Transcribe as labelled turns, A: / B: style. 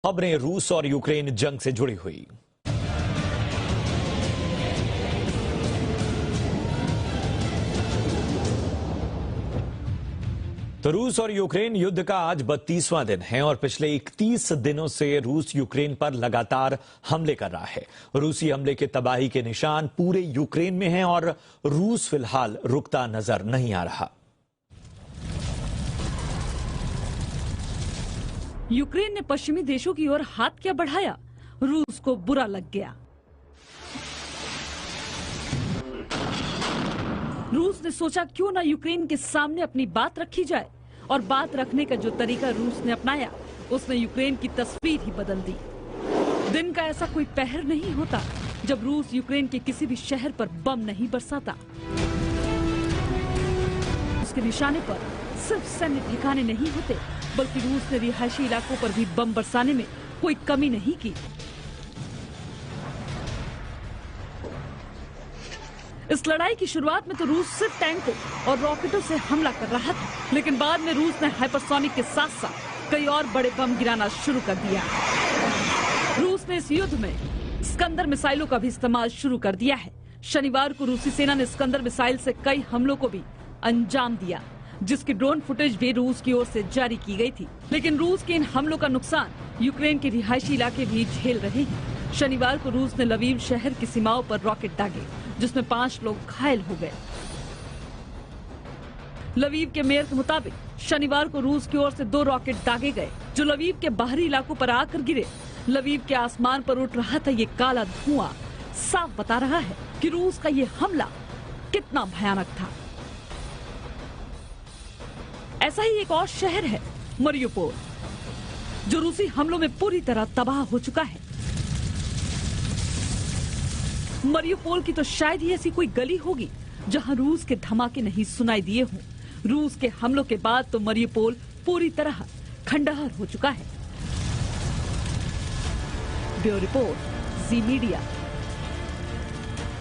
A: खबरें रूस और यूक्रेन जंग से जुड़ी हुई। तो रूस और यूक्रेन युद्ध का आज 32वां दिन है और पिछले 31 दिनों से रूस यूक्रेन पर लगातार हमले कर रहा है। रूसी हमले के तबाही के निशान पूरे यूक्रेन में हैं और रूस फिलहाल रुकता नजर नहीं आ रहा।
B: यूक्रेन ने पश्चिमी देशों की ओर हाथ क्या बढ़ाया, रूस को बुरा लग गया। रूस ने सोचा क्यों ना यूक्रेन के सामने अपनी बात रखी जाए, और बात रखने का जो तरीका रूस ने अपनाया उसने यूक्रेन की तस्वीर ही बदल दी। दिन का ऐसा कोई पहर नहीं होता जब रूस यूक्रेन के किसी भी शहर पर बम नहीं बरसाता। उसके निशाने पर सिर्फ सैन्य ठिकाने नहीं होते, बल्कि रूस ने रिहायशी इलाकों पर भी बम बरसाने में कोई कमी नहीं की। इस लड़ाई की शुरुआत में तो रूस सिर्फ टैंकों और रॉकेटों से हमला कर रहा था, लेकिन बाद में रूस ने हाइपरसोनिक के साथ साथ कई और बड़े बम गिराना शुरू कर दिया। रूस ने इस युद्ध में स्कंदर मिसाइलों का भी इस्तेमाल शुरू कर दिया है। शनिवार को रूसी सेना ने स्कंदर मिसाइल से कई हमलों को भी अंजाम दिया, जिसकी ड्रोन फुटेज भी रूस की ओर से जारी की गई थी। लेकिन रूस के इन हमलों का नुकसान यूक्रेन के रिहायशी इलाके भी झेल रहे हैं। शनिवार को रूस ने लवीव शहर की सीमाओं पर रॉकेट दागे, जिसमें 5 लोग घायल हो गए। लवीव के मेयर के मुताबिक शनिवार को रूस की ओर से 2 रॉकेट दागे गए, जो लवीव के बाहरी इलाकों पर आकर गिरे। लवीव के आसमान पर उठ रहा था ये काला धुआं साफ बता रहा है कि रूस का ये हमला कितना भयानक था। ऐसा ही एक और शहर है मरियुपोल, जो रूसी हमलों में पूरी तरह तबाह हो चुका है। मरियुपोल की तो शायद ही ऐसी कोई गली होगी जहां रूस के धमाके नहीं सुनाई दिए हों। रूस के हमलों के बाद तो मरियुपोल पूरी तरह खंडहर हो चुका है। ब्यूरो रिपोर्ट, जी मीडिया।